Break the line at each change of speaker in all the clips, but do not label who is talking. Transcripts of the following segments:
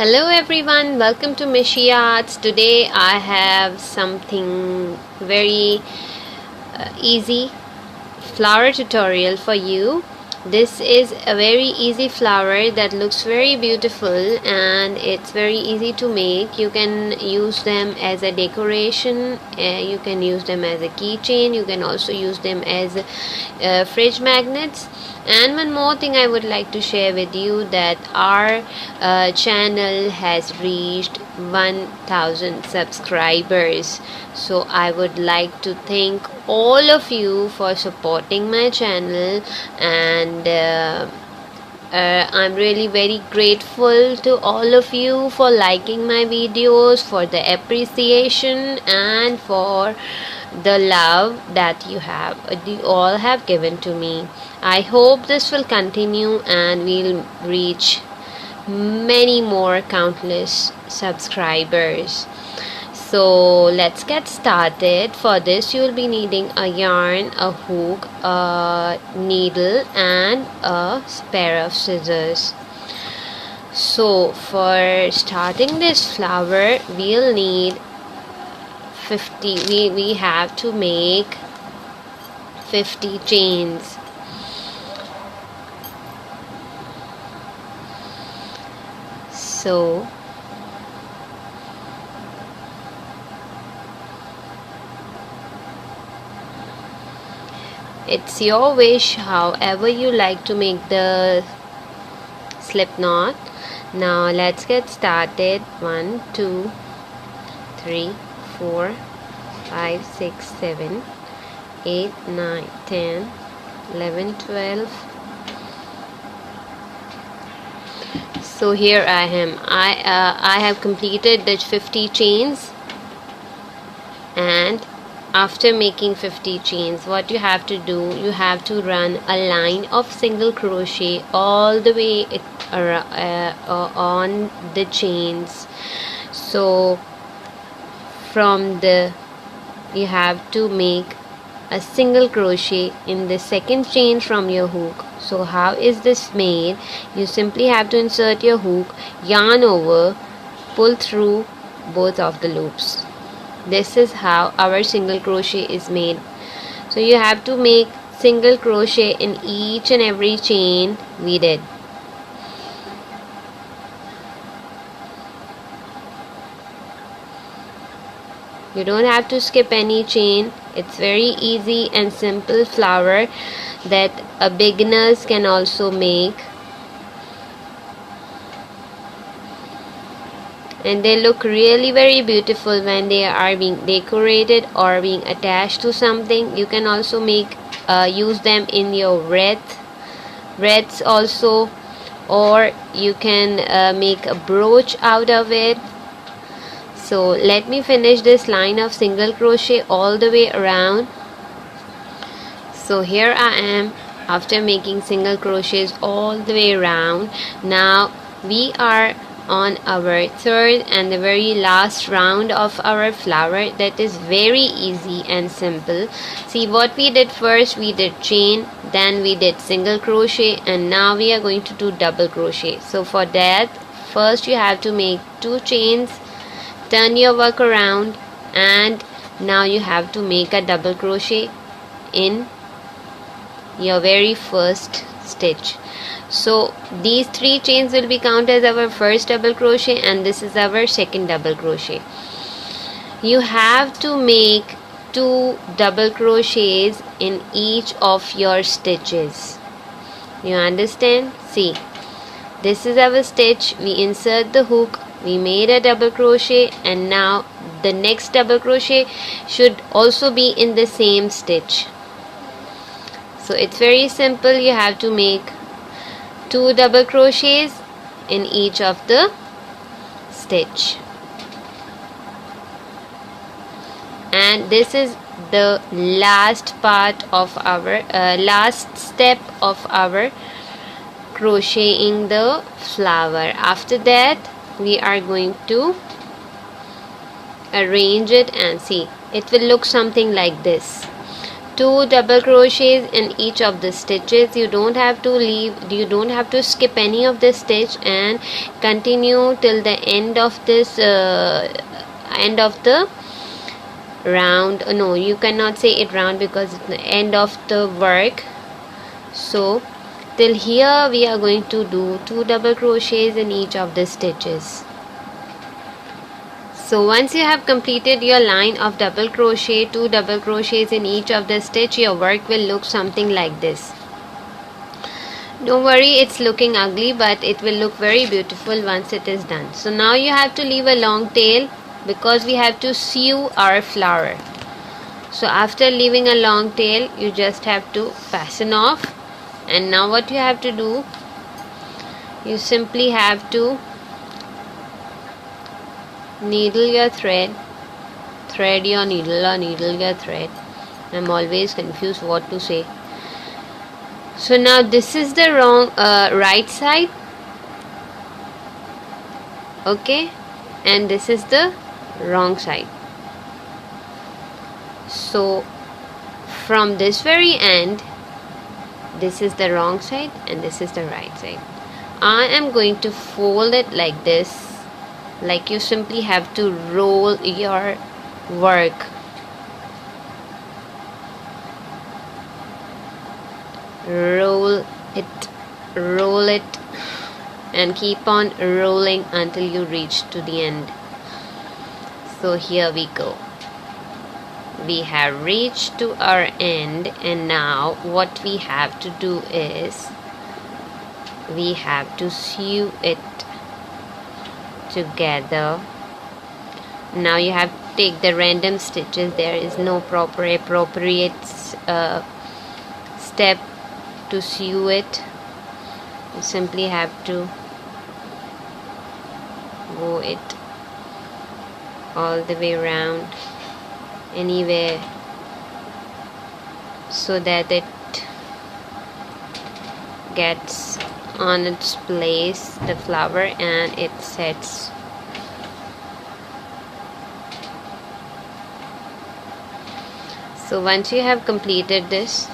Hello everyone, welcome to Mishi Arts. Today I have something very easy flower tutorial for you. This is a very easy flower that looks very beautiful and it's very easy to make. You can use them as a decoration, you can use them as a keychain, you can also use them as fridge magnets. And one more thing I would like to share with you, that our channel has reached 1000 subscribers. So I would like to thank all of you for supporting my channel, and I'm really very grateful to all of you for liking my videos, for the appreciation and for the love that you all have given to me. I hope this will continue and we'll reach many more countless subscribers. So let's get started. For this you will be needing a yarn, a hook, a needle and a pair of scissors. So for starting this flower we'll need 50. We have to make 50 chains. So it's your wish however you like to make the slip knot. Now let's get started. 1 2 3 4 5 6 7 8 9 10 11 12. So here I am. I have completed the 50 chains, and after making 50 chains, what you have to do, you have to run a line of single crochet all the way on the chains. So you have to make a single crochet in the second chain from your hook. So how is this made? You simply have to insert your hook, yarn over, pull through both of the loops. This is how our single crochet is made. So you have to make single crochet in each and every chain we did. You don't have to skip any chain. It's very easy and simple flower that a beginners can also make, and they look really very beautiful when they are being decorated or being attached to something. You can also use them in your wreaths also, or you can make a brooch out of it. So let me finish this line of single crochet all the way around. So here I am after making single crochets all the way around. Now we are on our third and the very last round of our flower. That is very easy and simple. See what we did first. We did chain, then we did single crochet, and now we are going to do double crochet. So for that, first you have to make 2 chains, turn your work around, and now you have to make a double crochet in your very first stitch. So these 3 chains will be counted as our first double crochet, and this is our second double crochet. You have to make 2 double crochets in each of your stitches. You understand? See, this is our stitch. We insert the hook, we made a double crochet, and now the next double crochet should also be in the same stitch. So it's very simple. You have to make 2 double crochets in each of the stitch, and this is the last part of our last step of our crocheting the flower. After that we are going to arrange it, and see, it will look something like this. 2 double crochets in each of the stitches. You don't have to skip any of the stitch, and continue till the end of this end of the round. No, you cannot say it round because it's the end of the work. So till here we are going to do 2 double crochets in each of the stitches. So once you have completed your line of double crochet, 2 double crochets in each of the stitch, your work will look something like this. Don't worry, it's looking ugly, but it will look very beautiful once it is done. So now you have to leave a long tail because we have to sew our flower. So after leaving a long tail, you just have to fasten off. And now what you have to do, you simply have to needle your thread your needle, or needle your thread. I'm always confused what to say. So now this is the wrong right side, okay, and this is the wrong side. So from this very end, this is the wrong side and this is the right side. I am going to fold it like this. Like, you simply have to roll your work. Roll it, and keep on rolling until you reach to the end. So here we go. We have reached to our end, and now what we have to do is we have to sew it together. Now you have to take the random stitches. There is no appropriate step to sew it. You simply have to go it all the way around, anywhere, so that it gets on its place, the flower, and it sets. So once you have completed this,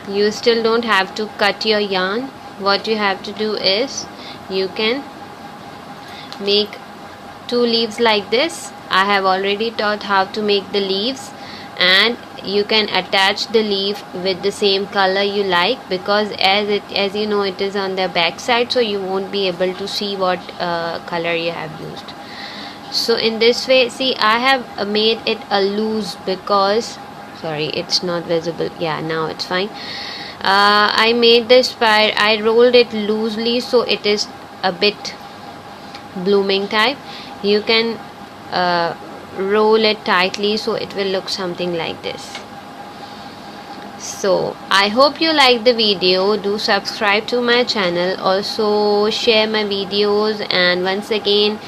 you still don't have to cut your yarn. What you have to do is you can make 2 leaves like this. I have already taught how to make the leaves, and you can attach the leaf with the same color you like, because as you know, it is on the back side, so you won't be able to see what color you have used. So in this way, see, I have made it a loose because, sorry, it's not visible. Yeah, now it's fine. I made this spire, I rolled it loosely, so it is a bit blooming type. You can roll it tightly, so it will look something like this. So I hope you like the video. Do subscribe to my channel, also share my videos, and once again,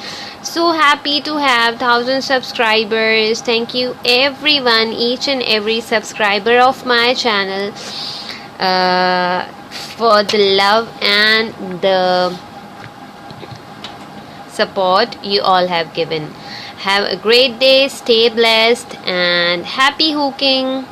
so happy to have 1000 subscribers. Thank you everyone, each and every subscriber of my channel, for the love and the support you all have given. Have a great day, stay blessed, and happy hooking.